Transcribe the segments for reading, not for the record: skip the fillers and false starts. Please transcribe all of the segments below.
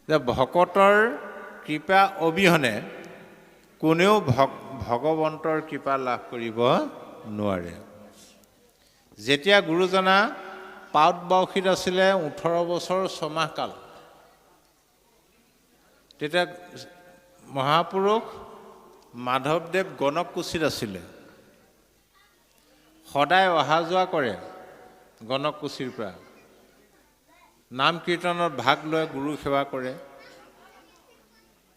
যে ভকতৰ কৃপা অবিহনে কোনেও ভগৱন্তৰ কৃপা লাভ কৰিব নোৱাৰে। যেতিয়া গুৰুজনা পাটবাউসীত আছিলে 18 বছৰ 6 মাহ কাল, তেতিয়া মহাপুৰুষ মাধৱদেৱ গণককুছিত আছিলে। সদায় অহা যোৱা কৰে গণককুছিৰ পৰা, নাম কীৰ্তনত ভাগ লৈ গুৰু সেৱা কৰে।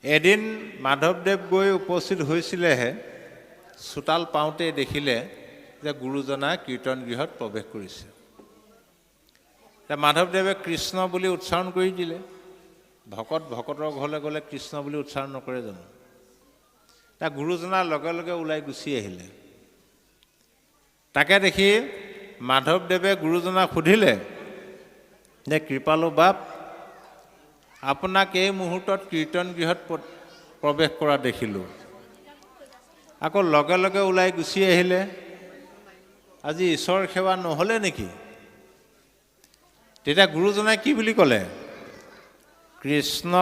এদিন মাধৱদেৱ গৈ উপস্থিত হৈছিলেহে, চোতাল পাওঁতেই দেখিলে যে গুৰুজনা কীৰ্তন গৃহত প্ৰৱেশ কৰিছে। মাধৱদেৱে কৃষ্ণ বুলি উচ্চাৰণ কৰি দিলে। ভকতৰ ঘৰলৈ গ'লে কৃষ্ণ বুলি উচ্চাৰণ নকৰে জানো? গুৰুজনাৰ লগে লগে ওলাই গুচি আহিলে। তাকে দেখি মাধৱদেৱে গুৰুজনাক সুধিলে যে কৃপালু বাপ, আপোনাক এই মুহূৰ্তত কীৰ্তন গৃহত প্ৰৱেশ কৰা দেখিলোঁ, আকৌ লগে লগে ওলাই গুচি আহিলে, আজি ঈশ্বৰ সেৱা নহ'লে নেকি? তেতিয়া গুৰুজনাই কি বুলি ক'লে? কৃষ্ণ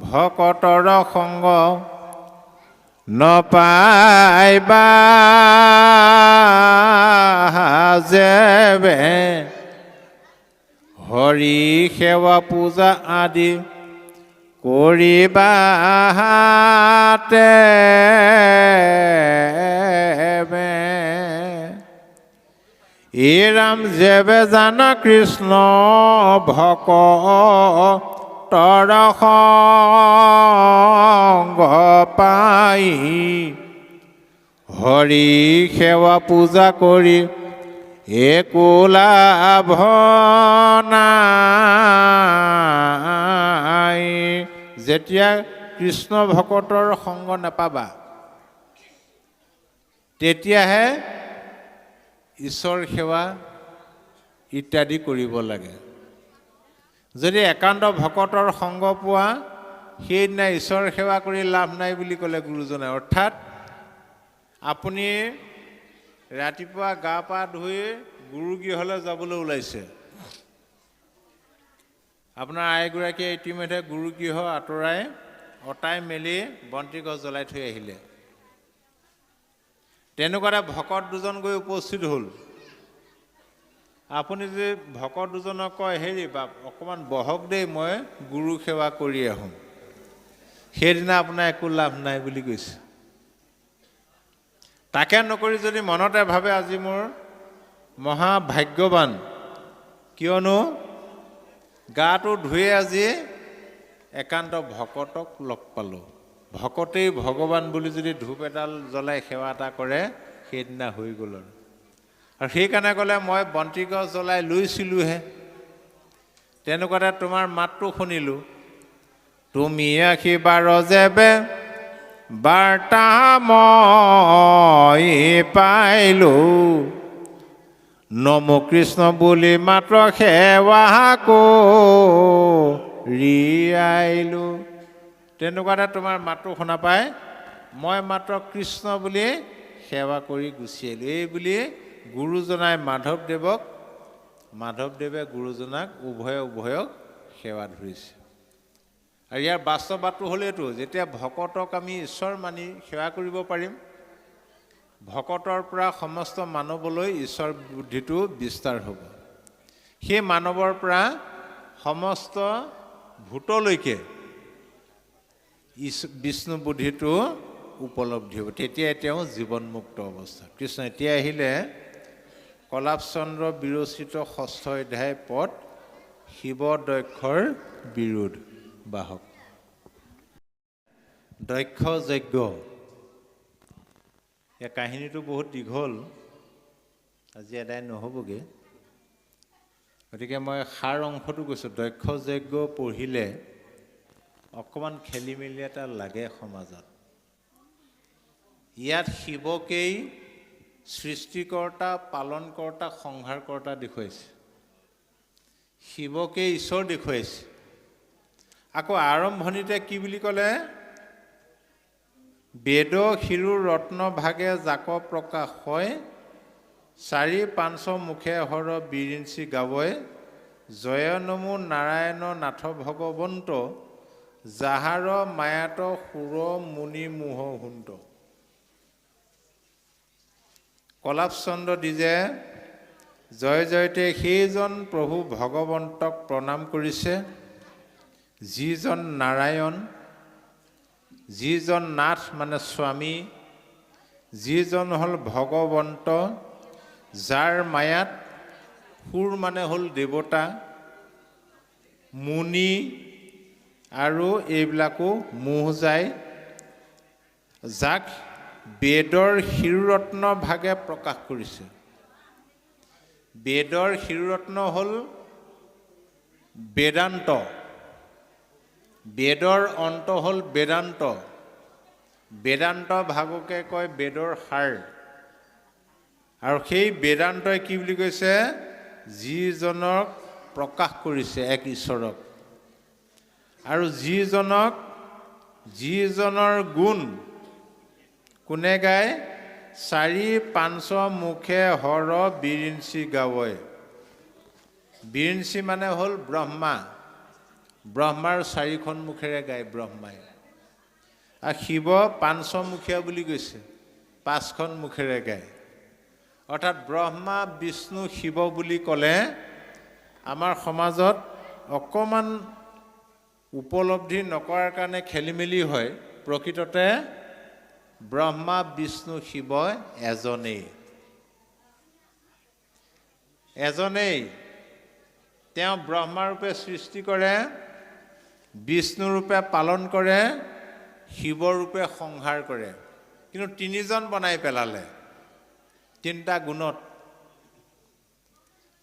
ভকতৰ সংগ নপাইবা যেবে, হৰি সেৱা পূজা আদি কৰিবা ই ৰাম যেবে জানা কৃষ্ণ ভকতৰ সংগ পাই, হৰি সেৱা পূজা কৰি একো লাভ নাই। যেতিয়া কৃষ্ণ ভকতৰ সংগ নাপাবা, তেতিয়াহে ঈশ্বৰ সেৱা ইত্যাদি কৰিব লাগে। যদি একান্ত ভকতৰ সংগ পোৱা, সেইদিনা ঈশ্বৰ সেৱা কৰি লাভ নাই বুলি ক'লে গুৰুজনে। অৰ্থাৎ আপুনি ৰাতিপুৱা গা পা ধুই গুৰুগৃহলৈ যাবলৈ ওলাইছে, আপোনাৰ আইগৰাকীয়ে ইতিমধ্যে গুৰুগৃহ অতাই মেলি বন্তি গছ জ্বলাই থৈ আহিলে। তেনেকুৱাতে ভকত দুজন গৈ উপস্থিত হ'ল। আপুনি যদি ভকত দুজনক কয়, হেৰি বাপ অকণমান বহক দেই, মই গুৰু সেৱা কৰি আহোঁ, সেইদিনা আপোনাৰ একো লাভ নাই বুলি কৈছে। তাকে নকৰি যদি মনতে ভাবে আজি মোৰ মহাভাগ্যৱান, কিয়নো গাটো ধুয়ে আজি একান্ত ভকতক লগ পালোঁ, ভকতেই ভগৱান বুলি যদি ধূপ এডাল জ্বলাই সেৱা এটা কৰে, সেইদিনা হৈ গ'ল। আৰু সেইকাৰণে ক'লে মই বন্তি গছ জ্বলাই লৈছিলোঁহে। তেনেকুৱাতে তোমাৰ মাতটো শুনিলোঁ, তুমি আশীবাৰ যেবে বাৰ্তা মই পাইলোঁ, নমো কৃষ্ণ বুলি মাত্ৰ সেৱা কৰি আইলোঁ। তেনেকুৱাতে তোমাৰ মাতটো শুনা পাই মই মাত্ৰ কৃষ্ণ বুলি সেৱা কৰি গুচি আহিলোঁ। এই বুলি গুৰুজনাই মাধৱদেৱে গুৰুজনাক উভয়ক সেৱা ধৰিছে। আৰু ইয়াৰ বাস্তৱটো হ'ল এইটো, যেতিয়া ভকতক আমি ঈশ্বৰ মানি সেৱা কৰিব পাৰিম, ভকতৰ পৰা সমস্ত মানৱলৈ ঈশ্বৰ বুদ্ধিটো বিস্তাৰ হ'ব। সেই মানৱৰ পৰা সমস্ত ভূতলৈকে বিষ্ণু বুদ্ধিটো উপলব্ধি হ'ব। তেতিয়াই তেওঁ জীৱনমুক্ত অৱস্থা। কৃষ্ণ এতিয়া আহিলে কলাপচন্দ্ৰ বিৰচিত 6ষ্ঠ অধ্যায় পদ, শিৱ দক্ষৰ বিৰোধ বাহক। দক্ষ যজ্ঞ, এই কাহিনীটো বহুত দীঘল, আজি এদায় নহ'বগৈ, গতিকে মই সাৰ অংশটো কৈছোঁ। দক্ষ যজ্ঞ পঢ়িলে অকণমান খেলি মেলি এটা লাগে সমাজত। ইয়াত শিৱকেই সৃষ্টিকৰ্তা, পালনকৰ্তা, সংহাৰকৰ্তা দেখুৱাইছে, শিৱকেই ঈশ্বৰ দেখুৱাইছে। আকৌ আৰম্ভণিতে কি বুলি ক'লে? বেদ শিৰো ৰত্ন ভাগে জাক প্ৰকাশ হয়, 4-5 মুখে হৰ বিৰিঞ্চি গাৱই, জয় নমো নাৰায়ণ নাথ ভগৱন্ত, যাহাৰ মায়াত সুৰ মুনি মোহ হুন্ত। কলাপচন্দ্ৰ দিজে জয় জয়তে সেইজন প্ৰভু ভগৱন্তক প্ৰণাম কৰিছে, যিজন নাৰায়ণ, যিজন নাথ মানে স্বামী, যিজন হ'ল ভগৱন্ত, যাৰ মায়াত সুৰ মানে হ'ল দেৱতা, মুনি আৰু এইবিলাকো মোহ যায়, যাক বেদৰ শিৰোৰত্ন ভাগে প্ৰকাশ কৰিছে। বেদৰ শিৰোৰত্ন হ'ল বেদান্ত, বেদৰ অন্ত হ'ল বেদান্ত, বেদান্ত ভাগকে কয় বেদৰ সাৰ। আৰু সেই বেদান্তই কি বুলি কৈছে? যিজনক প্ৰকাশ কৰিছে এক ঈশ্বৰক, আৰু যিজনৰ গুণ কোনে গায়? 4-5 মুখে হৰ বিৰিঞ্চি গাৱৈ। বিৰিঞ্চি মানে হ'ল ব্ৰহ্মা, ব্ৰহ্মাৰ 4খন মুখেৰে গায় ব্ৰহ্মাই। আৰু শিৱ 5 মুখীয়া বুলি কৈছে, 5খন মুখেৰে গায়। অৰ্থাৎ ব্ৰহ্মা বিষ্ণু শিৱ বুলি ক'লে আমাৰ সমাজত অকণমান উপলব্ধি নকৰাৰ কাৰণে খেলি মেলি হয়। প্ৰকৃততে ব্ৰহ্মা বিষ্ণু শিৱ এজনেই। তেওঁ ব্ৰহ্মাৰূপে সৃষ্টি কৰে, বিষ্ণুৰূপে পালন কৰে, শিৱৰূপে সংহাৰ কৰে। কিন্তু 3জন বনাই পেলালে 3টা গুণত।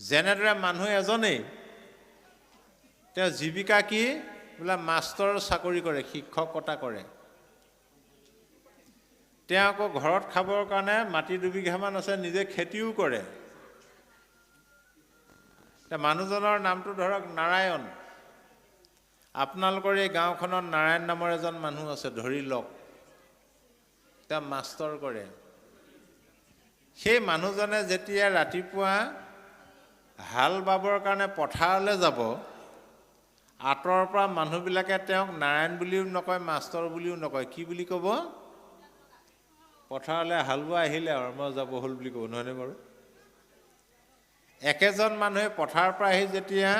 যেনেদৰে মানুহ এজনেই, তেওঁ জীৱিকা কি? বোলে মাষ্টৰ চাকৰি কৰে, শিক্ষকতা কৰে। তেওঁ আকৌ ঘৰত খাবৰ কাৰণে মাটি 2 বিঘামান আছে, নিজে খেতিও কৰে। মানুহজনৰ নামটো ধৰক নাৰায়ণ। আপোনালোকৰ এই গাঁওখনত নাৰায়ণ নামৰ এজন মানুহ আছে, ধৰি লওক। তেওঁ মাষ্টৰ কৰে। সেই মানুহজনে যেতিয়া ৰাতিপুৱা হাল বাবৰ কাৰণে পথাৰলৈ যাব, আঁতৰৰ পৰা মানুহবিলাকে তেওঁক নাৰায়ণ বুলিও নকয়, মাষ্টৰ বুলিও নকয়। কি বুলি ক'ব? পথাৰলৈ হাল বোৱা আহিলে আৰু মই যাব হ'ল বুলি ক'ব, নহয়নে বাৰু? একেজন মানুহে পথাৰৰ পৰা আহি যেতিয়া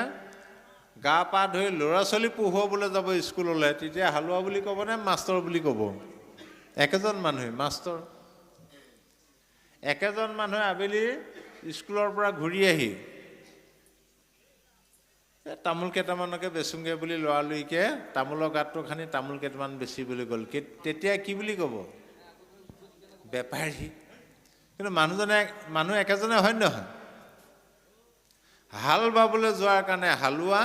গা পা ধুই ল'ৰা ছোৱালী পঢ়ুৱাবলৈ যাব স্কুললৈ, তেতিয়া হালোৱা বুলি ক'ব নে মাষ্টৰ বুলি ক'ব? একেজন মানুহে মাষ্টৰ। একেজন মানুহে আবেলি স্কুলৰ পৰা ঘূৰি আহি তামোল কেইটামানকে বেচোংগে বুলি লৰালৰিকে তামোলৰ গাঁতটো খানি তামোল কেইটামান বেচিবলৈ গ'ল। তেতিয়া কি বুলি ক'ব? বেপাৰী। কিন্তু মানুহ একেজনে হয় নহয়? হাল বাবলৈ যোৱাৰ কাৰণে হালোৱা,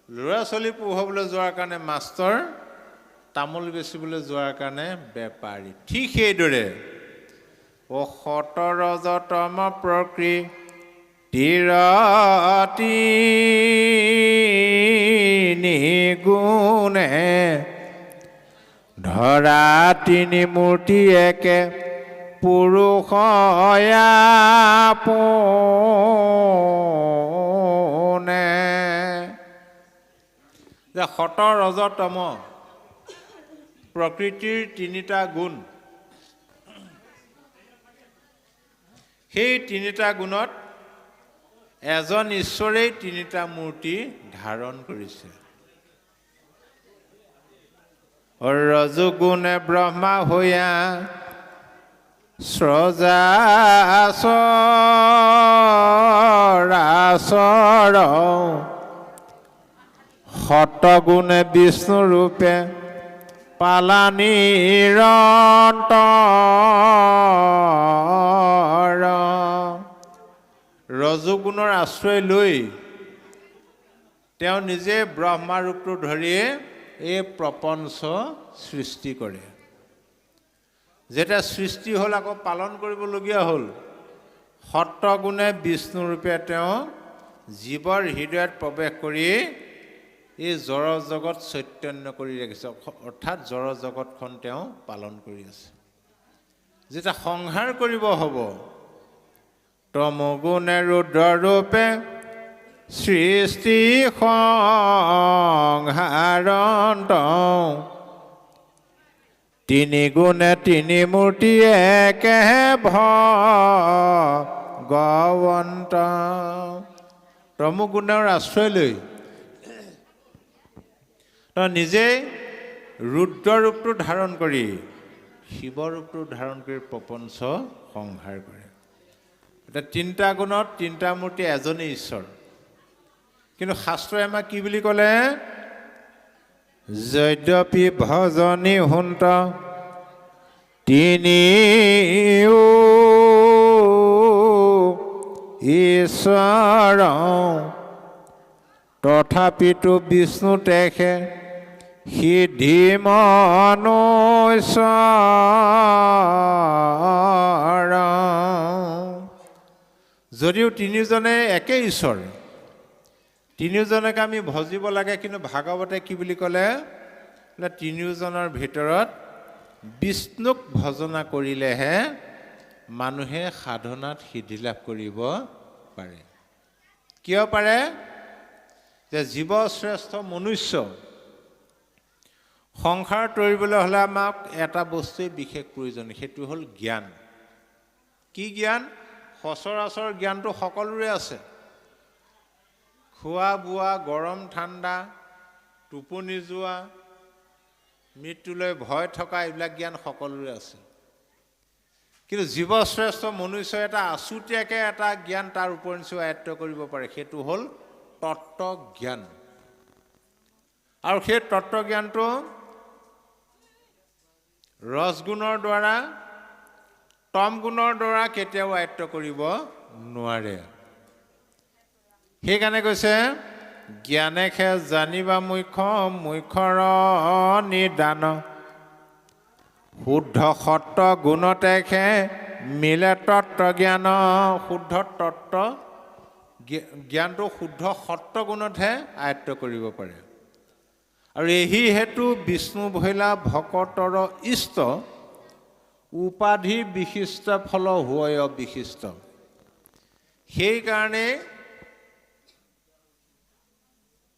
ল'ৰা ছোৱালী পঢ়ুৱাবলৈ যোৱাৰ কাৰণে মাষ্টৰ, তামোল বেচিবলৈ যোৱাৰ কাৰণে বেপাৰী। ঠিক সেইদৰে সতৰজতম প্ৰকৃতিৰতি নিগুণে ধৰা 3 মূৰ্তি একে পুৰুষয়াপনে। যে সতৰজতম প্ৰকৃতিৰ 3টা গুণ, সেই 3টা গুণত এজন ঈশ্বৰেই 3টা মূৰ্তি ধাৰণ কৰিছে। ৰজোগুণে ব্ৰহ্মা হৈয়া স্ৰজাচৰাচৰ, সতগুণে বিষ্ণু ৰূপে পালা নিৰন্তৰ। ৰজোগুণৰ আশ্ৰয় লৈ তেওঁ নিজে ব্ৰহ্মা ৰূপটো ধৰি এই প্ৰপঞ্চ সৃষ্টি কৰে। যেতিয়া সৃষ্টি হ'ল আকৌ পালন কৰিবলগীয়া হ'ল। সত্ৰগুণে বিষ্ণু ৰূপে তেওঁ জীৱৰ হৃদয়ত প্ৰৱেশ কৰি এই জড় জগত চৈতন্য কৰি ৰাখিছে, অৰ্থাৎ জড় জগতখন তেওঁ পালন কৰি আছে। যেতিয়া সংহাৰ কৰিব হ'ব, তমগুণে ৰুদ্ৰ ৰূপে সৃষ্টি সংহাৰন্ত তিনি গুণে তিনি মূৰ্তি একে ভগৱন্ত। তমোগুণৰ আশ্ৰয় লৈ নিজেই ৰুদ্ৰৰূপটো ধাৰণ কৰি শিৱৰূপটো ধাৰণ কৰি প্ৰপঞ্চ সংহাৰ কৰে। এতিয়া তিনিটা গুণত তিনিটা মূৰ্তি এজনেই ঈশ্বৰ। কিন্তু শাস্ত্ৰই আমাক কি বুলি ক'লে? যদ্যপি ভজনী হুন্ত তিনি ঈশ্বৰ তথাপিতো বিষ্ণু তেখে সিদ্ধি মনুষ্য। যদিও তিনিজনে একে ঈশ্বৰ, তিনিওজনকে আমি ভজিব লাগে, কিন্তু ভাগৱতে কি বুলি ক'লে? তিনিওজনৰ ভিতৰত বিষ্ণুক ভজনা কৰিলেহে মানুহে সাধনাত সিদ্ধি লাভ কৰিব পাৰে। কিয় পাৰে? যে জীৱশ্ৰেষ্ঠ মনুষ্য সংসাৰ তৰিবলৈ হ'লে আমাক এটা বস্তুৱেই বিশেষ প্ৰয়োজন, সেইটো হ'ল জ্ঞান। কি জ্ঞান? সচৰাচৰ জ্ঞানটো সকলোৰে আছে। খোৱা বোৱা, গৰম ঠাণ্ডা, টোপনি যোৱা, মৃত্যুলৈ ভয় থকা, এইবিলাক জ্ঞান সকলোৰে আছে। কিন্তু জীৱশ্ৰেষ্ঠ মনুষ্য এটা আছুতীয়াকৈ এটা জ্ঞান তাৰ ওপৰঞ্চি আয়ত্ব কৰিব পাৰে, সেইটো হ'ল তত্ত্বজ্ঞান। আৰু সেই তত্ত্বজ্ঞানটো ৰসগুণৰ দ্বাৰা, তম গুণৰ দ্বাৰা কেতিয়াও আয়ত্ব কৰিব নোৱাৰে। সেইকাৰণে কৈছে জ্ঞানেখে জানিবা মুখ্য, মুখ্যৰ নিদান শুদ্ধ সত্য গুণতেখে মিলে তত্ত্বজ্ঞান। শুদ্ধ তত্ত্ব জ্ঞানটো শুদ্ধ সত্য গুণতহে আয়ত্ত কৰিব পাৰে। আৰু এই হেতু বিষ্ণু ভৈলা ভকতৰ ইষ্ট উপাধি বিশিষ্ট ফল হয় বিশিষ্ট। সেইকাৰণে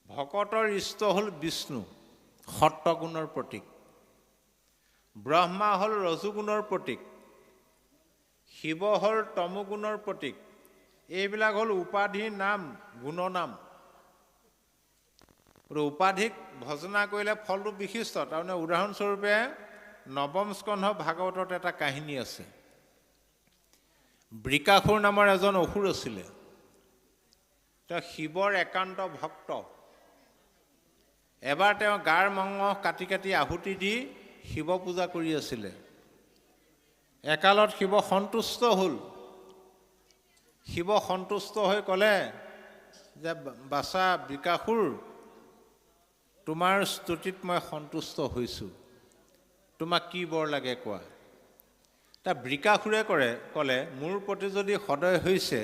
ভকতৰ ইষ্ট হ'ল বিষ্ণু, সত্যগুণৰ প্ৰতীক। ব্ৰহ্মা হ'ল ৰজুগুণৰ প্ৰতীক, শিৱ হ'ল তমোগুণৰ প্ৰতীক। এইবিলাক হ'ল উপাধি নাম, গুণনাম। উপাধিক ভজনা কৰিলে ফলটো বিশিষ্ট। তাৰমানে উদাহৰণস্বৰূপে নৱম স্কন্ধ ভাগৱতত এটা কাহিনী আছে। বৃকাসুৰ নামৰ এজন অসুৰ আছিলে। তেওঁ শিৱৰ একান্ত ভক্ত। এবাৰ তেওঁ গাৰ মঙহ কাটি কাটি আহুতি দি শিৱ পূজা কৰি আছিলে। একালত শিৱ সন্তুষ্ট হ'ল। শিৱ সন্তুষ্ট হৈ ক'লে যে বাছা বৃকাসুৰ, তোমাৰ স্তুতিত মই সন্তুষ্ট হৈছোঁ, তোমাক কি বৰ লাগে কোৱা। তা বৃকাসুৰে ক'লে মোৰ প্ৰতি যদি সদয় হৈছে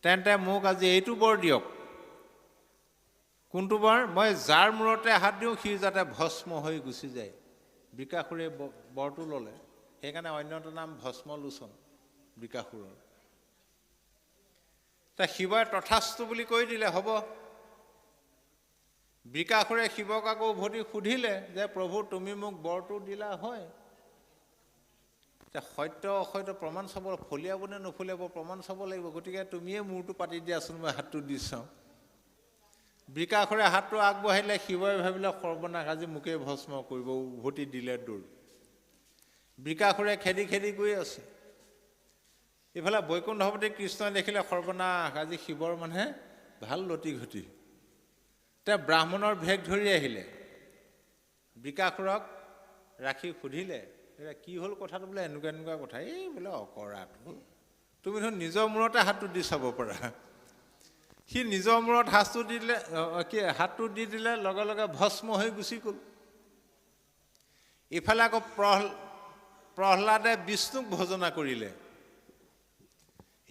তেন্তে মোক আজি এইটো বৰ দিয়ক। কোনটো বৰ? মই যাৰ মূৰতে হাত দিওঁ সি যাতে ভস্ম হৈ গুচি যায়। বৃকাসুৰে বৰটো ল'লে। সেইকাৰণে অন্যটো নাম ভস্মলোচন বৃকাসুৰৰ। তা শিৱই তথাস্তু বুলি কৈ দিলে, হ'ব। বৃকাসুৰে শিৱক আকৌ উভতি সুধিলে যে প্ৰভু তুমি মোক বৰটো দিলা হয়, সত্য অসত্য প্ৰমাণ চাব, ফলিয়াব নে নফলিয়াব প্ৰমাণ চাব লাগিব, গতিকে তুমিয়ে মূৰটো পাতি দিয়াচোন, মই হাতটো দি চাওঁ। বৃকাসুৰে হাতটো আগবঢ়াইলে। শিৱই ভাবিলে সৰ্বনাশ, আজি মোকেই ভস্ম কৰিব, উভতি দিলে দৌৰ। বৃকাসুৰে খেদি খেদি গৈ আছে। ইফালে বৈকুণ্ঠপতি কৃষ্ণই দেখিলে সৰ্বনাশ, আজি শিৱৰ মানে ভাল লতি ঘটি। তেওঁ ব্ৰাহ্মণৰ ভেগ ধৰি আহিলে। বৃকাসুৰক ৰাখি সুধিলে কি হ'ল কথাটো? বোলে এনেকুৱা এনেকুৱা কথা। এই বোলে অকৰাটো, তুমি ধৰ নিজৰ মূৰতে হাতটো দি চাব পাৰা। সি নিজৰ মূৰত হাতটো দি দিলে, লগে লগে ভস্ম হৈ গুচি গ'ল। ইফালে আকৌ প্ৰহ্লাদে বিষ্ণুক ভজনা কৰিলে।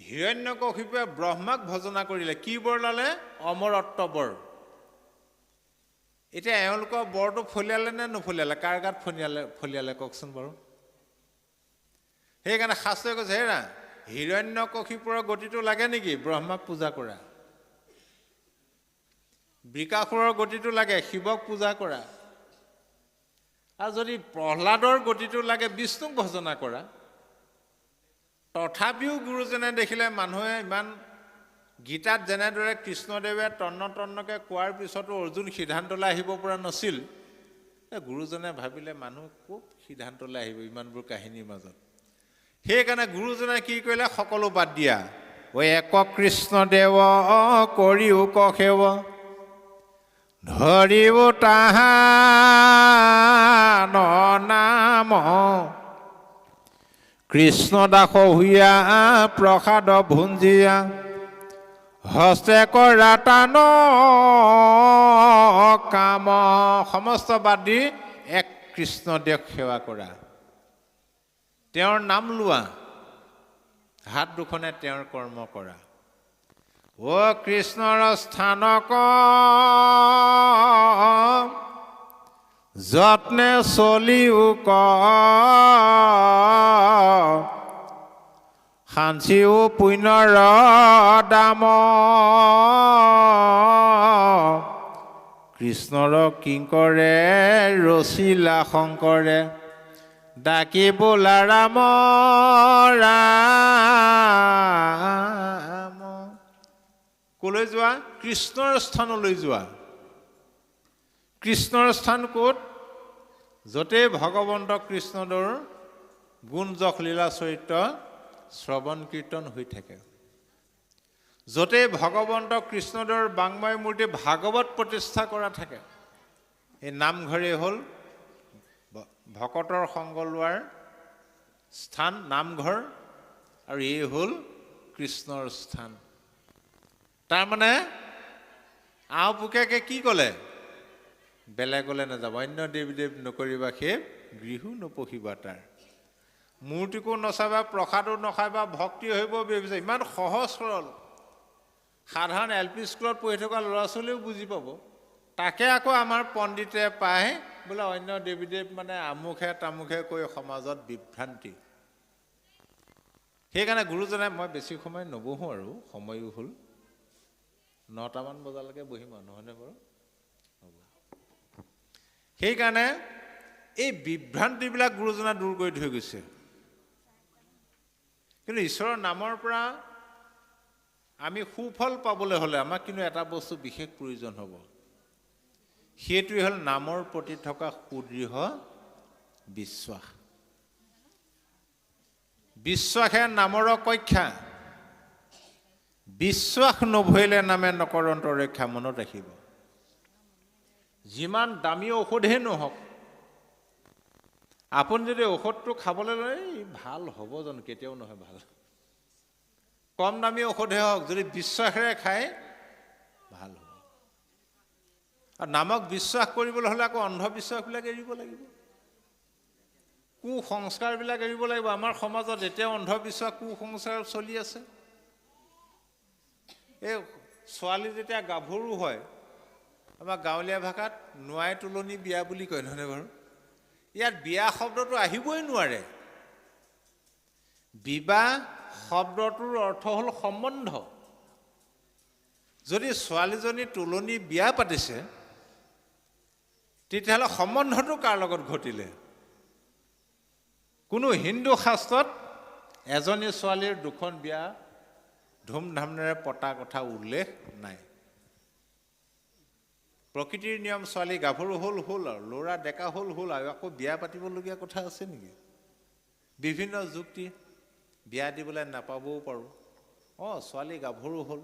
হিৰণ্যকশিপুৱে ব্ৰহ্মাক ভজনা কৰিলে। কি বৰ ল'লে? অমৰত্ব বৰ। এতিয়া এওঁলোকৰ বৰটো ফলিয়ালে নে নফলিয়ালে? কাৰ গাত ফলিয়ালে কওকচোন বাৰু। সেইকাৰণে শাস্ত্ৰই কৈছে হেৰা, হিৰণ্যকশিপুৰৰ গতিটো লাগে নেকি ব্ৰহ্মাক পূজা কৰা? বৃকাসুৰৰ গতিটো লাগে শিৱক পূজা কৰা, আৰু যদি প্ৰহ্লাদৰ গতিটো লাগে বিষ্ণুক ভজনা কৰা। তথাপিও গুৰুজনে দেখিলে মানুহে ইমান গীতাত যেনেদৰে কৃষ্ণদেৱে তন্নকৈ কোৱাৰ পিছতো অৰ্জুন সিদ্ধান্তলৈ আহিব পৰা নাছিল, গুৰুজনে ভাবিলে মানুহ খুব সিদ্ধান্তলৈ আহিব ইমানবোৰ কাহিনীৰ মাজত। সেইকাৰণে গুৰুজনে কি কৰিলে, সকলো বাদ দিয়া, ঐ এক কৃষ্ণদেৱ কৰিও সেৱ, ধৰিও তাহান নাম, কৃষ্ণ দাস হুইয়া প্ৰসাদ ভুঞ্জিয়া, হস্তে কৰা টান কাম। সমস্ত বাদ দি এক কৃষ্ণদেৱক সেৱা কৰা, তেওঁৰ নাম লোৱা, হাত দুখনে তেওঁৰ কৰ্ম কৰা। অ কৃষ্ণৰ স্থানক যত্নে চলিও সাঞ্চিও পুণ্যৰ দাম, কৃষ্ণৰ কিংকৰে ৰচিলা শংকৰে, ডাকি বোলা ৰাম ৰাম। কলৈ যোৱা? কৃষ্ণৰ স্থানলৈ যোৱা। কৃষ্ণৰ স্থান ক'ত? য'তেই ভগৱন্ত কৃষ্ণৰ গুণ যশ লীলা চৰিত্ৰ শ্ৰৱণ কীৰ্তন হৈ থাকে, য'তেই ভগৱন্ত কৃষ্ণদেৱৰ বাংময় মূৰ্তি ভাগৱত প্ৰতিষ্ঠা কৰা থাকে, এই নামঘৰেই হ'ল ভকতৰ সংগ লোৱাৰ স্থান, নামঘৰ, আৰু এই হ'ল কৃষ্ণৰ স্থান। তাৰমানে আও পোকাকে কি ক'লে? বেলেগলৈ নাযাব, অন্য দেৱ দেৱ নকৰিবা, সেই গৃহো নপঢ়িবা, তাৰ মূৰ্তিকো নচাবা, প্ৰসাদো নখাবা, ভক্তি হ'ব বিচাৰে। ইমান সহজ সৰল, সাধাৰণ LP স্কুলত পঢ়ি থকা ল'ৰা ছোৱালীও বুজি পাব। তাকে আকৌ আমাৰ পণ্ডিতে পায় বোলে অন্য দেৱী দেৱ মানে আমুখে তামুখে কৈ সমাজত বিভ্ৰান্তি। সেইকাৰণে গুৰুজনে, মই বেছি সময় নবহোঁ আৰু সময়ো হ'ল, 9টামান বজালৈকে বহিম আৰু, নহয়নে বাৰু? হ'ব। সেইকাৰণে এই বিভ্ৰান্তিবিলাক গুৰুজনে দূৰ কৰি থৈ গৈছে। কিন্তু ঈশ্বৰৰ নামৰ পৰা আমি সুফল পাবলৈ হ'লে আমাক কিন্তু এটা বস্তু বিশেষ প্ৰয়োজন হ'ব, সেইটোৱে হ'ল নামৰ প্ৰতি থকা সুদৃঢ় বিশ্বাস। বিশ্বাসে নামৰ কক্ষা, বিশ্বাস নভৰিলে নামে নকৰন্ত ৰক্ষা। মনত ৰাখিব, যিমান দামী ঔষধেই নহওক, আপুনি যদি ঔষধটো খাবলৈ লয়, ভাল হ'ব জানো? কেতিয়াও নহয় ভাল। কম দামী ঔষধে হওক, যদি বিশ্বাসেৰে খায় ভাল হ'ব। আৰু নামক বিশ্বাস কৰিবলৈ হ'লে আকৌ অন্ধবিশ্বাসবিলাক এৰিব লাগিব, কুসংস্কাৰবিলাক এৰিব লাগিব। আমাৰ সমাজত এতিয়াও অন্ধবিশ্বাস, কুসংস্কাৰ চলি আছে। এই ছোৱালী যেতিয়া গাভৰু হয়, আমাৰ গাঁৱলীয়া ভাষাত নোৱাই তোলনি বিয়া বুলি কয়, নহয়নে বাৰু? ইয়াত বিয়া শব্দটো আহিবই নোৱাৰে। বিবাহ শব্দটোৰ অৰ্থ হ'ল সম্বন্ধ। যদি ছোৱালীজনী তোলনি বিয়া পাতিছে, তেতিয়াহ'লে সম্বন্ধটো কাৰ লগত ঘটিলে? কোনো হিন্দু শাস্ত্ৰত এজনী ছোৱালীৰ দুখন বিয়া ধুমধামেৰে পতা কথা উল্লেখ নাই। প্ৰকৃতিৰ নিয়ম, ছোৱালী গাভৰু হ'ল আৰু ল'ৰা ডেকা হ'ল আৰু আকৌ বিয়া পাতিবলগীয়া কথা আছে নেকি? বিভিন্ন যুক্তি, বিয়া দিবলৈ নাপাবও পাৰোঁ। ছোৱালী গাভৰু হ'ল,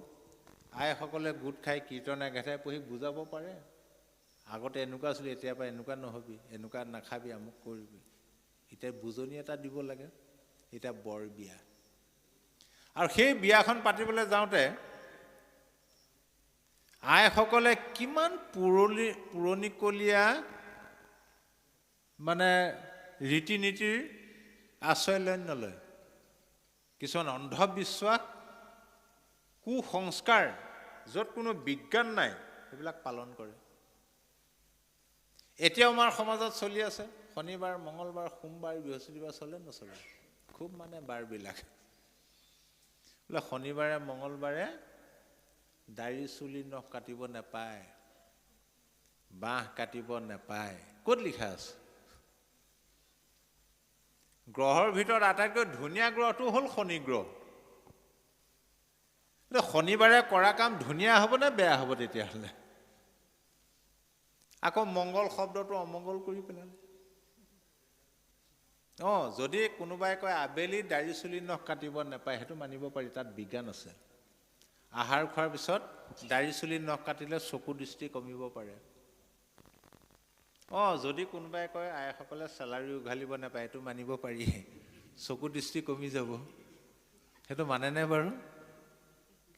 আইসকলে গোট খাই কীৰ্তনে গাথাই পঢ়ি বুজাব পাৰে, আগতে এনেকুৱা আছিলে, এতিয়াৰ পৰা এনেকুৱা নহবি, এনেকুৱা নাখাবি, আমুক কৰিবি। এতিয়া বুজনি এটা দিব লাগে, এতিয়া বৰ বিয়া। আৰু সেই বিয়াখন পাতিবলৈ যাওঁতে আইসকলে কিমান পুৰণিকলীয়া মানে ৰীতি নীতিৰ আশ্ৰয় লৈ নলয়। কিছুমান অন্ধবিশ্বাস, কুসংস্কাৰ, য'ত কোনো বিজ্ঞান নাই, সেইবিলাক পালন কৰে। এতিয়াও আমাৰ সমাজত চলি আছে। শনিবাৰ, মঙলবাৰ, সোমবাৰ, বৃহস্পতিবাৰ চলে নচলে? খুব মানে বাৰবিলাক বোলে শনিবাৰে মঙলবাৰে দাড়ি চুলি নখ কাটিব নাপায়, বাঁহ কাটিব নাপায়। ক'ত লিখা আছে? গ্ৰহৰ ভিতৰত আটাইতকৈ ধুনীয়া গ্ৰহটো হ'ল শনি গ্ৰহ। শনিবাৰে কৰা কাম ধুনীয়া হ'ব নে বেয়া হ'ব তেতিয়াহ'লে? আকৌ মংগল শব্দটো অমংগল কৰি পেলালে। যদি কোনোবাই কয় আবেলি দাড়ি চুলি নখ কাটিব নাপায়, সেইটো মানিব পাৰি, তাত বিজ্ঞান আছে। আহাৰ খোৱাৰ পিছত দাড়ি চুলি নখ কাটিলে চকু দৃষ্টি কমিব পাৰে। যদি কোনোবাই কয় আইসকলে চেলাৰী উঘালিব নাপায়, সেইটো মানিব পাৰি, চকু দৃষ্টি কমি যাব। সেইটো মানেনে বাৰু?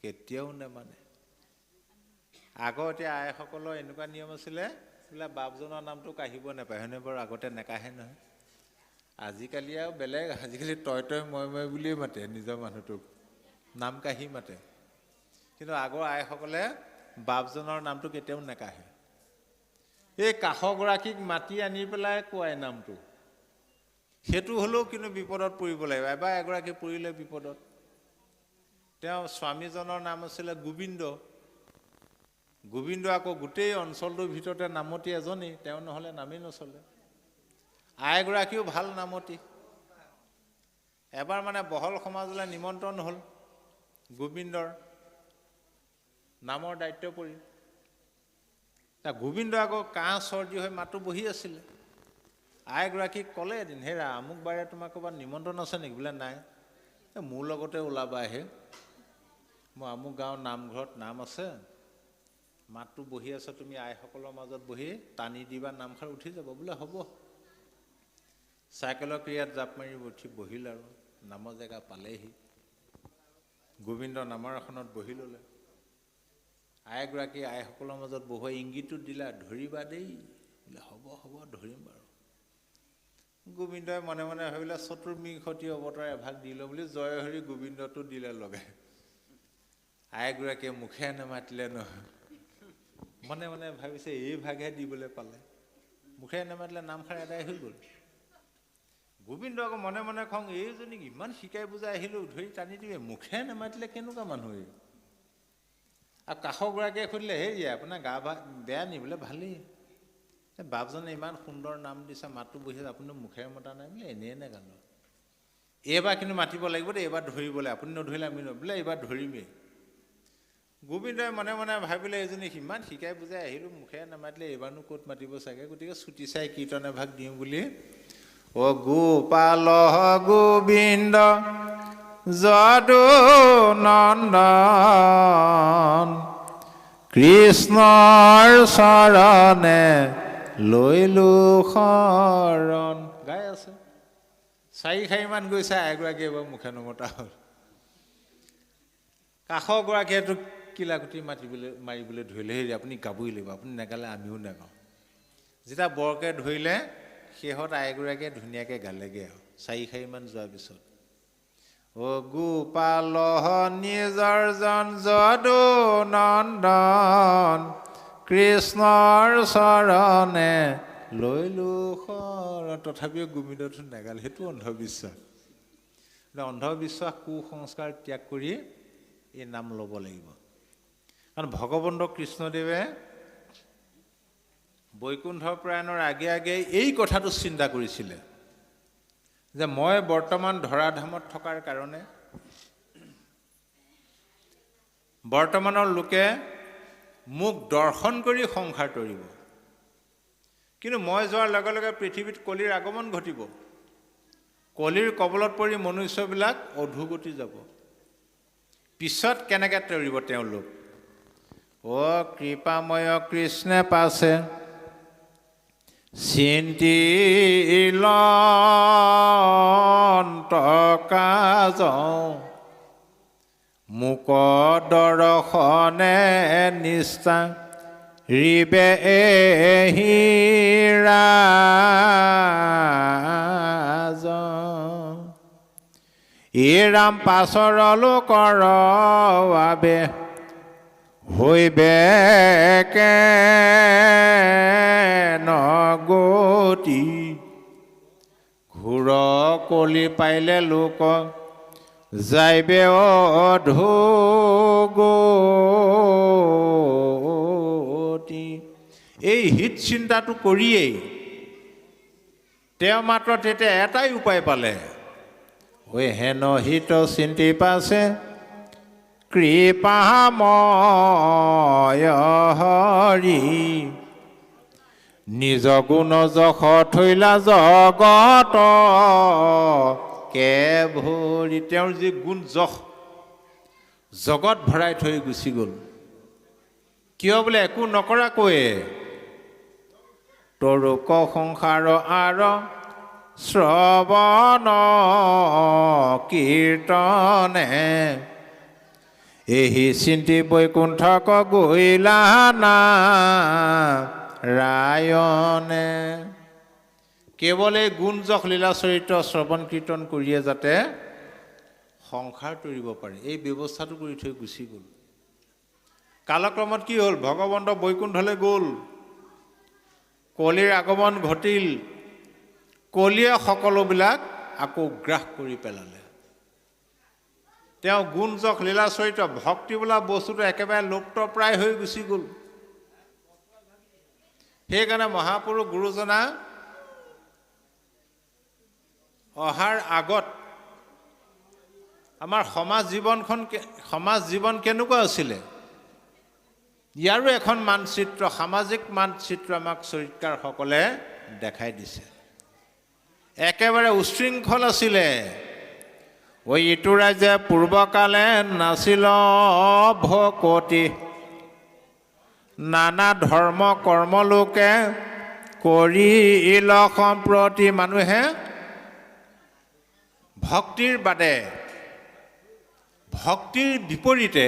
কেতিয়াও নেমানে। এতিয়া আইসকলৰ এনেকুৱা নিয়ম আছিলে, বোলে বাপজনৰ নামটো কাঢ়িব নাপায়, হয়নে বাৰু? আগতে নেকাহে নহয়। আজিকালি আৰু বেলেগ, আজিকালি তই মই বুলিয়ে মাতে নিজৰ মানুহটোক, নাম কাঢ়ি মাতে। কিন্তু আগৰ আইসকলে বাপজনৰ নামটো কেতিয়াও নেকাঢ়ে। এই কাষগৰাকীক মাতি আনি পেলাই কোৱাই নামটো, সেইটো হ'লেও কিন্তু বিপদত পৰিব লাগিব। এবাৰ এগৰাকী পৰিলে বিপদত। তেওঁ স্বামীজনৰ নাম আছিলে গোবিন্দ। গোবিন্দ আকৌ গোটেই অঞ্চলটোৰ ভিতৰতে নামতি এজনেই, তেওঁ নহ'লে নামেই নচলে। আইগৰাকীও ভাল নামতি। এবাৰ বহল সমাজলৈ নিমন্ত্ৰণ হ'ল, গোবিন্দৰ নামৰ দায়িত্ব পৰি। গোবিন্দ আকৌ কাহ চৰ্দি হৈ মাতো বহি আছিলে। আইগৰাকীক ক'লে এদিন, হেৰা আমুক বাৰে তোমাৰ ক'ৰবাত নিমন্ত্ৰণ আছে নেকি? বোলে নাই। মোৰ লগতে ওলাবা আহে, মই আমুক গাঁৱৰ নামঘৰত নাম আছে, মাতটো বহি আছে, তুমি আইসকলৰ মাজত বহি টানি দিবা, নামষাৰ উঠি যাব। বোলে হ'ব। চাইকেলৰ ক্ৰিয়াত জাপ মাৰি উঠি বহিল আৰু নামৰ জেগা পালেহি। গোবিন্দ নামৰ এখনত বহি ল'লে। আইগৰাকী আইসকলৰ মাজত বহুৱাই ইংগিতটো দিলা, ধৰিবা দেই। বোলে হ'ব ধৰিম বাৰু। গোবিন্দই মনে মনে ভাবিলে চতুৰ্মিংশতি অৱতাৰ এভাগ দিলে বুলি জয় হৰি গোবিন্দটো দিলে লগে। আইগৰাকীয়ে মুখে নেমাতিলে নহয়, মনে মনে ভাবিছে এই ভাগহে দিবলৈ পালে। মুখে নেমাতিলে, নামষাৰ এদায় হৈ গ'ল। গোবিন্দ আকৌ মনে মনে খং, এইজনীক ইমান শিকাই বুজাই আহিলোঁ, ধৰি টানি দিবি, মুখে নেমাতিলে কেনেকুৱা মানুহ এই? আৰু কাষৰগৰাকীয়ে সুধিলে, হেৰি আপোনাৰ গা বেয়া নি? বোলে ভালেই। বাপজনে ইমান সুন্দৰ নাম দিছে, মাতটো বহি আছে, আপুনি মুখেৰে মতা নাই। বোলে এনেই নেগালোঁ। এইবাৰ কিন্তু মাতিব লাগিব দেই, এইবাৰ ধৰিবলৈ, আপুনি নধৰিলে আমি বোলে এইবাৰ ধৰিমেই। গোবিন্দই মনে মনে ভাবিলে, এইজনীক ইমান শিকাই বুজাই আহিলোঁ, মুখেৰে নেমাতিলে এইবাৰনো ক'ত মাতিব চাগে, গতিকে চুটি চাই কীৰ্তন এভাগ দিওঁ বুলি, গোপাল গোবিন্দ যদু নন্দন কৃষ্ণৰ চৰণে লৈলো শৰণ। গাই আছে। 4 শাৰীমান গৈছে, এগৰাকী এবাৰ মুখে নমতা হ'ল। কাষৰগৰাকীয়েতো কিলাকুটি মাৰিবলৈ ধৰিলে, হেৰি আপুনি গাবই লাগিব, আপুনি নেগালে আমিও নেগাওঁ। যেতিয়া বৰকে ধৰিলে, শেহত আইগৰাকীয়ে ধুনীয়াকৈ গালেগৈ আৰু 4 শাৰীমান যোৱাৰ পিছত, গোপাল নিজৰ জন যদু নন্দন কৃষ্ণৰ চৰণে লৈলো শৰণ। তথাপিও গোবিন্দটো নেগালে। সেইটো অন্ধবিশ্বাস। অন্ধবিশ্বাস, কুসংস্কাৰ ত্যাগ কৰি এই নাম ল'ব লাগিব। কাৰণ ভগৱন্ত কৃষ্ণদেৱে বৈকুণ্ঠ প্ৰয়াণৰ আগে আগে এই কথাটো চিন্তা কৰিছিলে যে মই বৰ্তমান ধৰাধামত থকাৰ কাৰণে বৰ্তমানৰ লোকে মোক দৰ্শন কৰি সংসাৰ তৰিব, কিন্তু মই যোৱাৰ লগে লগে পৃথিৱীত কলিৰ আগমন ঘটিব। কলিৰ কবলত পৰি মনুষ্যবিলাক অধোগতি যাব। পিছত কেনেকৈ তৰিব তেওঁলোক? কৃপাময় কৃষ্ণে পাছে চিন্তিলন মুক দৰ্শনে নিষ্ঠা ৰিবে হিৰাজ ৰাম পাছৰ লোকৰ বাবে হৈবে কে নগতি ঘূৰ কলি পাইলে লোক যাইবে অধোগতি। এই হিত চিন্তাটো কৰিয়েই তেওঁ মাত্ৰ তেতিয়া এটাই উপায় পালে, ঐ হেন হিত চিন্তি পাছে কৃপাময় হৰি, নিজ গুণ যশ থৈলা জগত কে ভৰি। তেওঁৰ যি গুণ যশ জগত ভৰাই থৈ গুচি গ'ল। কিয় বোলে একো নকৰাকৈয়ে তৰুক সংসাৰ আৰ শ্ৰৱণ কীৰ্তনে, এহি চিন্তি বৈকুণ্ঠক গৈলা নাৰায়ণে। কেৱল এই গুণ যশ লীলা চৰিত্ৰ শ্ৰৱণ কীৰ্তন কৰিয়ে যাতে সংসাৰ তৰিব পাৰে, এই ব্যৱস্থাটো কৰি থৈ গুচি গ'ল। কালক্ৰমত কি হ'ল, ভগৱন্ত বৈকুণ্ঠলৈ গ'ল, কলিৰ আগমন ঘটিল, কলিয়ে সকলোবিলাক আকৌ গ্ৰাস কৰি পেলালে। তেওঁ গুণ যশ লীলা চৰিত্ৰ ভক্তি বোলা বস্তুটো একেবাৰে লুপ্তপ্ৰায় হৈ গুচি গ'ল। সেইকাৰণে মহাপুৰুষ গুৰুজনা অহাৰ আগত আমাৰ সমাজ জীৱন কেনেকুৱা আছিলে, ইয়াৰো এখন মানচিত্ৰ, সামাজিক মানচিত্ৰ আমাক চৰিত্ৰকাৰসকলে দেখাই দিছে। একেবাৰে উশৃংখল আছিলে। ঐ ইটো ৰাজ্যে পূৰ্বকালে নাছিল ভকতি, নানা ধৰ্ম কৰ্ম লোকে কৰিল সম্প্ৰতি। মানুহে ভক্তিৰ বাদে, ভক্তিৰ বিপৰীতে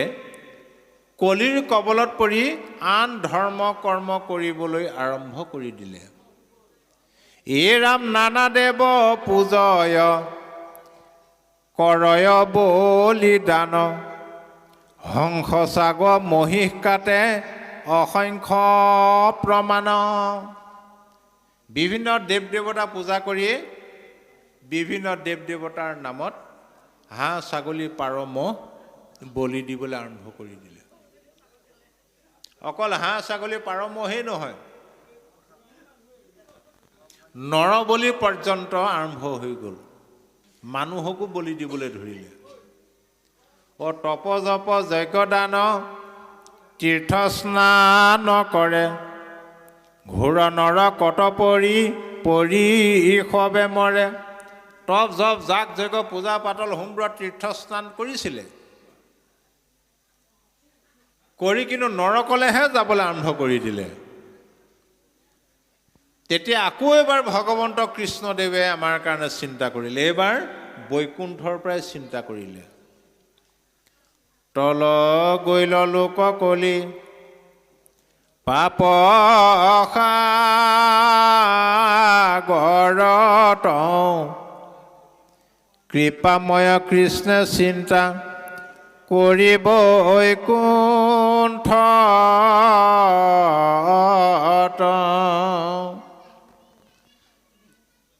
কলিৰ কবলত পৰি আন ধৰ্ম কৰ্ম কৰিবলৈ আৰম্ভ কৰি দিলে। এ ৰাম নানা দেৱ পূজয় কৰয় বলিদান, হংস চাগ মহিষ কাটে অসংখ্য প্ৰমাণ। বিভিন্ন দেৱ দেৱতা পূজা কৰি বিভিন্ন দেৱ দেৱতাৰ নামত হাঁহ ছাগলী পাৰ ম'হ বলি দিবলৈ আৰম্ভ কৰি দিলে। অকল হাঁহ ছাগলী পাৰ ম'হেই নহয়, নৰবলি পৰ্যন্ত আৰম্ভ হৈ গ'ল, মানুহকো বলি দিবলৈ ধৰিলে। তপ জপ যজ্ঞ দান তীৰ্থ স্নান কৰে, ঘোৰ নৰ কট পৰি পৰি সবে মৰে। তপ জপ যাগ যজ্ঞ পূজা পাতল হোম ব্ৰত তীৰ্থ স্নান কৰিছিলে, কৰি কিন্তু নৰকলেহে যাবলৈ আৰম্ভ কৰি দিলে। তেতিয়া আকৌ এবাৰ ভগৱন্ত কৃষ্ণদেৱে আমাৰ কাৰণে চিন্তা কৰিলে, এইবাৰ বৈকুণ্ঠৰ পৰাই চিন্তা কৰিলে। তল গৈল লোক কলি পাপ সাগৰত, কৃপাময় কৃষ্ণ চিন্তা কৰিব বৈকুণ্ঠ।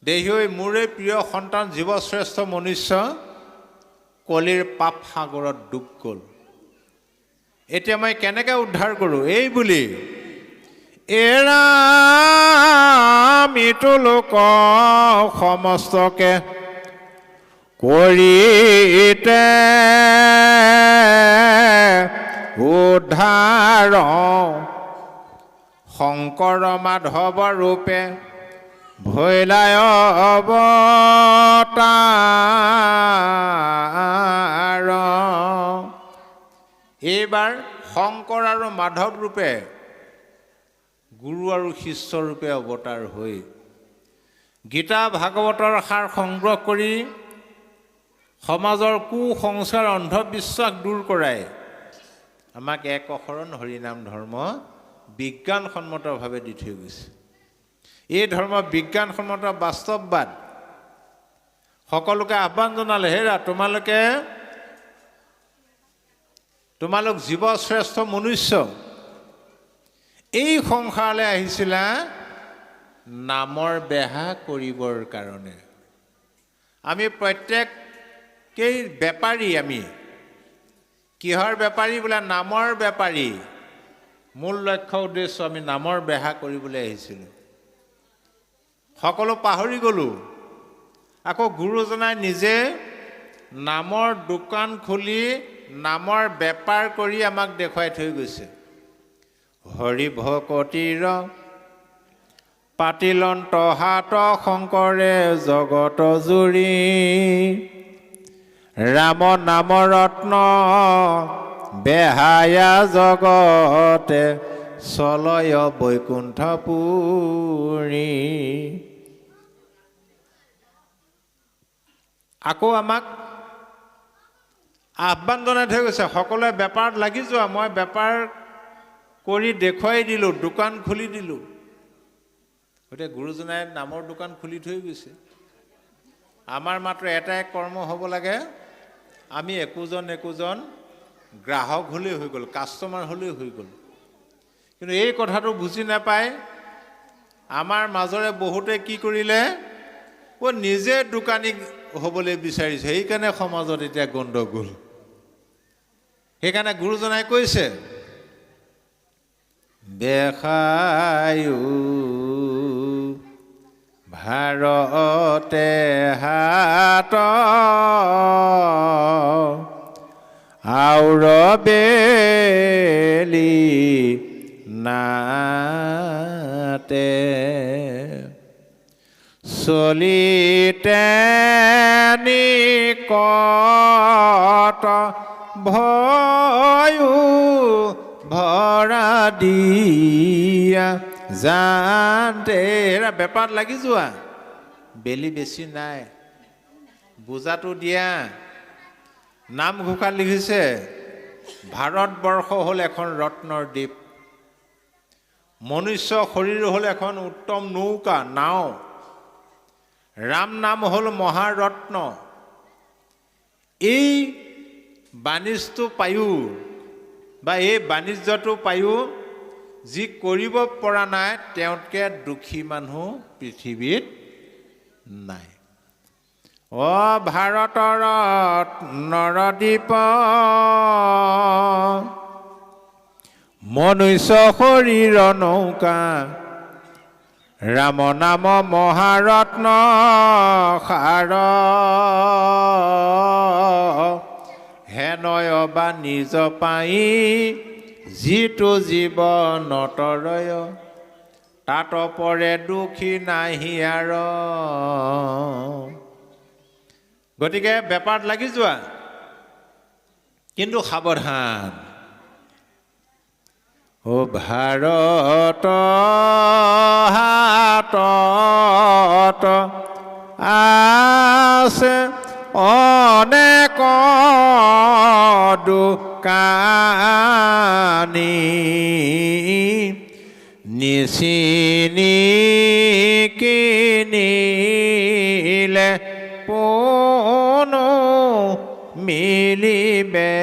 দেহি মোৰে প্ৰিয় সন্তান জীৱশ্ৰেষ্ঠ মনুষ্য কলিৰ পাপ সাগৰত ডুব গ'ল। এতিয়া মই কেনেকৈ উদ্ধাৰ কৰোঁ, এই বুলি এৰা মৃত্যু লোক সমস্তকে কৰিতে উদ্ধাৰ, শংকৰ মাধৱ ৰূপে ভৈলায় অৱতাৰ। এইবাৰ শংকৰ আৰু মাধৱ ৰূপে গুৰু আৰু শিষ্য ৰূপে অৱতাৰ হৈ গীতা ভাগৱতৰ সাৰ সংগ্ৰহ কৰি সমাজৰ কুসংস্কাৰ অন্ধবিশ্বাস দূৰ কৰাই আমাক এক অশৰণ হৰিনাম ধৰ্ম বিজ্ঞানসন্মতভাৱে দি থৈ গৈছে। এই ধৰ্ম বিজ্ঞানসন্মত বাস্তৱবাদ। সকলোকে আহ্বান জনালে, হেৰা তোমালোক জীৱশ্ৰেষ্ঠ মনুষ্য, এই সংসাৰলৈ আহিছিলা নামৰ বেহা কৰিবৰ কাৰণে। আমি প্ৰত্যেকেই বেপাৰী। আমি কিহৰ বেপাৰী বোলে? নামৰ বেপাৰী। মূল লক্ষ্য উদ্দেশ্য আমি নামৰ বেহা কৰিবলৈ আহিছিলোঁ। সকলো পাহৰি গ'লোঁ। আকৌ গুৰুজনাই নিজে নামৰ দোকান খুলি নামৰ বেপাৰ কৰি আমাক দেখুৱাই থৈ গৈছে। হৰি ভকতিৰ পাতিলন্ত হাত শংকৰে জগত জুৰি, ৰাম নাম ৰত্ন বেহায়া জগতে, চলয় বৈকুণ্ঠপুৰী। আকৌ আমাক আহ্বান জনাই থৈ গৈছে, সকলোৱে বেপাৰত লাগি যোৱা। মই বেপাৰ কৰি দেখুৱাই দিলোঁ, দোকান খুলি দিলোঁ। গতিকে গুৰুজনাই নামৰ দোকান খুলি থৈ গৈছে। আমাৰ মাত্ৰ এটাই কৰ্ম হ'ব লাগে, আমি একোজন গ্ৰাহক হ'লেই হৈ গ'ল, কাষ্টমাৰ হ'লেই হৈ গ'ল। কিন্তু এই কথাটো বুজি নাপায় আমাৰ মাজৰে বহুতে কি কৰিলে, নিজে দোকানী হ'বলৈ বিচাৰিছে। সেইকাৰণে সমাজত এতিয়া গণ্ডগোল। সেইকাৰণে গুৰুজনাই কৈছে, বেখায়ো ভাৰতে হাত আউৰ বেলি নাতে, চলিতে নিকট ভয়ো ভৰা দিয়া জানতে। বেপাৰত লাগি যোৱা, বেলি বেছি নাই, বোজাটো দিয়া। নামঘোষা লিখিছে, ভাৰতবৰ্ষ হ'ল এখন ৰত্নৰ দ্বীপ, মনুষ্য শৰীৰ হ'ল এখন উত্তম নৌকা, নাও। ৰাম নাম হ'ল মহাৰত্ন। এই বাণিজ্যটো পায়ো বা এই বাণিজ্যটো পায়ো যি কৰিব পৰা নাই, তেওঁতকৈ দুখী মানুহ পৃথিৱীত নাই। ভাৰতৰ নৰদ্বীপ মনুষ্য শৰীৰ নৌকা, ৰাম নাম মহাৰত্ন সাৰ, হেনয় বা নিজ পাই যিটো জীৱ নতৰয়, তাত পৰে দুখী নাহি আৰ। গতিকে বেপাৰত লাগি যোৱা, কিন্তু সাৱধান। ভাৰত হাতত আছে অনেক দোকানী, নিচিনি কিনিলে পোনো মিলিবে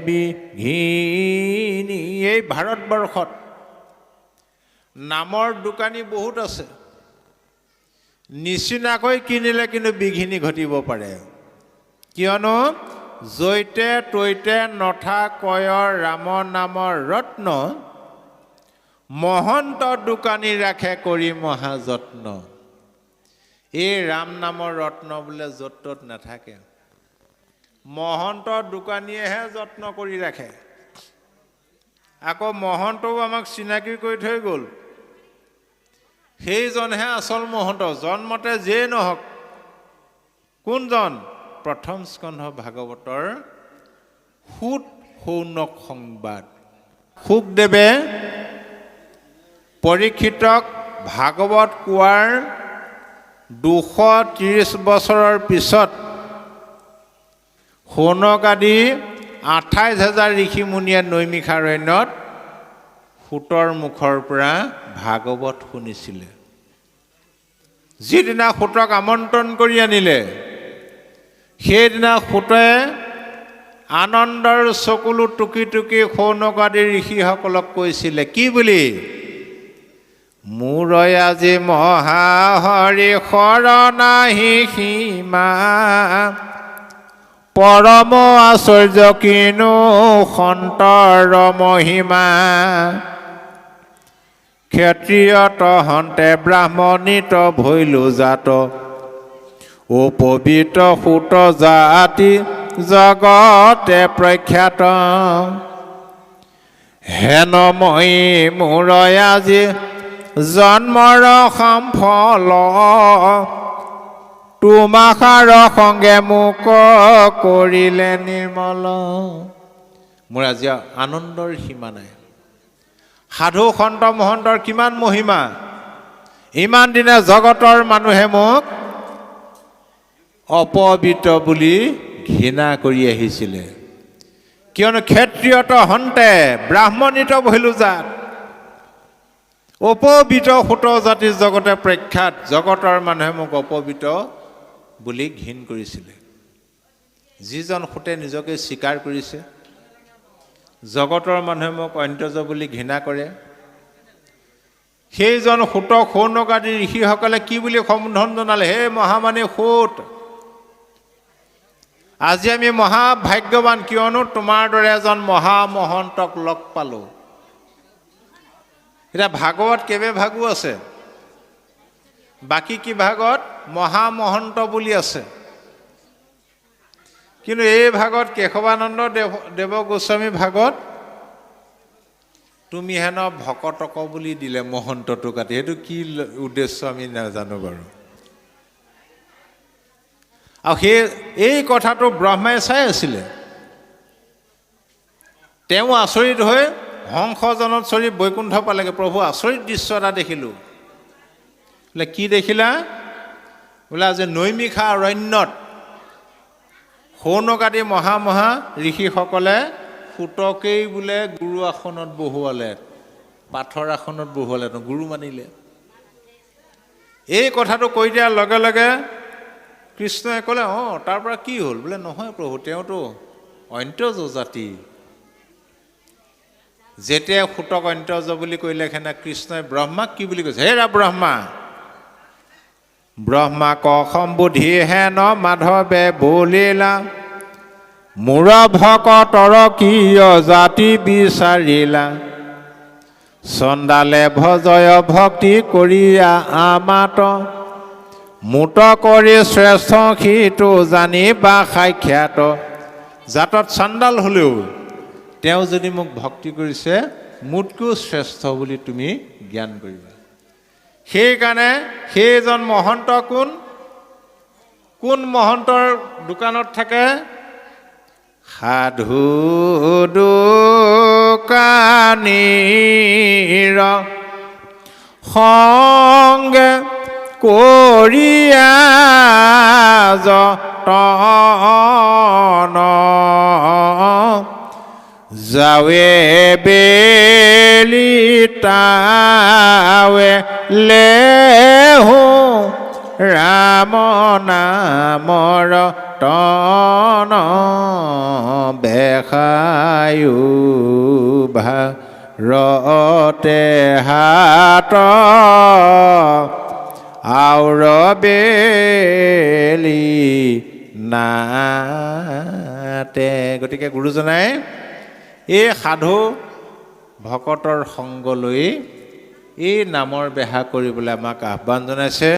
বিঘিনি। এই ভাৰতবৰ্ষত নামৰ দোকানী বহুত আছে, নিচিনাকৈ কিনিলে কিন্তু বিঘিনি ঘটিব পাৰে। কিয়নো জৈতে তৈতে নথা কয়ৰ ৰাম নামৰ ৰত্ন, মহন্ত দোকানী ৰাখে কৰি মহাযত্ন। এই ৰাম নামৰ ৰত্ন বোলে য'ত ত'ত নাথাকে, মহন্ত দোকানীয়েহে যত্ন কৰি ৰাখে। আকৌ মহন্তও আমাক চিনাকি কৰি থৈ গ'ল, সেইজনহে আচল মহন্ত। জন্মতে যিয়েই নহওক, কোনজন? প্ৰথম স্কন্ধ ভাগৱতৰ সুত সৌনক সংবাদ। শুকদেৱে পৰীক্ষিতক ভাগৱত কোৱাৰ 230 বছৰৰ পিছত সৌনক আদি 28,000 ঋষি মুনিয়ে নৈমিষাৰণ্যত সুতৰ মুখৰ পৰা ভাগৱত শুনিছিলে। যিদিনা সুতক আমন্ত্ৰণ কৰি আনিলে, সেইদিনা সুতে আনন্দৰ চকুলো টুকি টুকি সৌনক আদি ঋষিসকলক কৈছিলে, কি বুলি? মোৰ আজি মহাহৰি শৰণাহি সীমা, পৰম আশ্চৰ্য কিনো সন্তৰ মহিমা, ক্ষত্ৰিয়ত হন্তে ব্ৰাহ্মণিত ভৈলো জাত, উপবিত সুত জাতি জগতে প্ৰখ্যাত, হেন মই মোৰ আজি জন্মৰ সম্ফল, তোমাষাৰ সংগে মোক কৰিলে নিৰ্মল। মোৰ আজি আনন্দৰ সীমা নাই। সাধু সন্ত মহন্তৰ কিমান মহিমা, ইমান দিনে জগতৰ মানুহে মোক অপবিত্ৰ বুলি ঘৃণা কৰি আহিছিলে, কিয়নো ক্ষত্ৰিয়ত হন্তে ব্ৰাহ্মণিত ভৈলো জাত, অপবিত্ৰ সুত জাতি জগতে প্ৰখ্যাত। জগতৰ মানুহে মোক অপবিত্ৰ বুলি ঘিণ কৰিছিলে। যিজন সুতে নিজকে স্বীকাৰ কৰিছে, জগতৰ মানুহে মোক অন্ত্যজ বুলি ঘৃণা কৰে, সেইজন সুতক সৌনক আদি ঋষিসকলে কি বুলি সম্বোধন জনালে? হে মহামানী সুত, আজি আমি মহাভাগ্যৱান, কিয়নো তোমাৰ দৰে এজন মহামহন্তক লগ পালোঁ। এতিয়া ভাগৱত কেইবাভাগো আছে, বাকী কি ভাগত মহামহন্ত বুলি আছে, কিন্তু এই ভাগত কেশৱানন্দ দেৱ গোস্বামী ভাগত তুমি হেন ভকতক বুলি দিলে মহন্তটো কাটি। সেইটো কি উদ্দেশ্য আমি নাজানো বাৰু। আৰু এই কথাটো ব্ৰহ্মাই চাই আছিলে। তেওঁ আচৰিত হৈ হংসজনত চৰি বৈকুণ্ঠ পালেগৈ। প্ৰভু, আচৰিত দৃশ্য এটা দেখিলোঁ। বোলে কি দেখিলা? বোলে আজি নৈমিষা অৰণ্যত সৌনক আদি মহা ঋষিসকলে সুতকেই বোলে গুৰু আসনত বহুৱালে, পাথৰ আসনত বহুৱালে, গুৰু মানিলে। এই কথাটো কৈ দিয়াৰ লগে লগে কৃষ্ণই ক'লে, তাৰ পৰা কি হ'ল? বোলে নহয় প্ৰভু, তেওঁতো অন্ত্যজ জাতি। যেতিয়া সুতক অন্ত্যজ বুলি কৈলে, সেনা কৃষ্ণই ব্ৰহ্মাক কি বুলি কৈছে? হেৰা ব্ৰহ্মা, ব্ৰহ্মাক সম্বোধি হেন মাধৱে বলিলা, মোৰ ভকতৰ কিয় জাতি বিচাৰিলা, চণ্ডালে ভজয় ভক্তি কৰিয়া আমাত, মুত কৰি শ্ৰেষ্ঠ সিটো জানিবা সাক্ষাৎ। জাতত চণ্ডাল হ'লেও তেওঁ যদি মোক ভক্তি কৰিছে, মোতকৈও শ্ৰেষ্ঠ বুলি তুমি জ্ঞান কৰিবা। সেইকাৰণে সেইজন মহন্ত কোন মহন্তৰ দোকানত থাকে? সাধু দোকানীৰ সংগে কৰিয়া যতন, যাৱে বেলি তাৱে লেহো, ৰাম নামৰ তন বেখায়ো ভাৰতে হাত, আউৰ বেলি নাতে। গতিকে গুৰুজনাই এই সাধু ভকতৰ সংগ লৈ এই নামৰ বেহা কৰিবলৈ আমাক আহ্বান জনাইছে।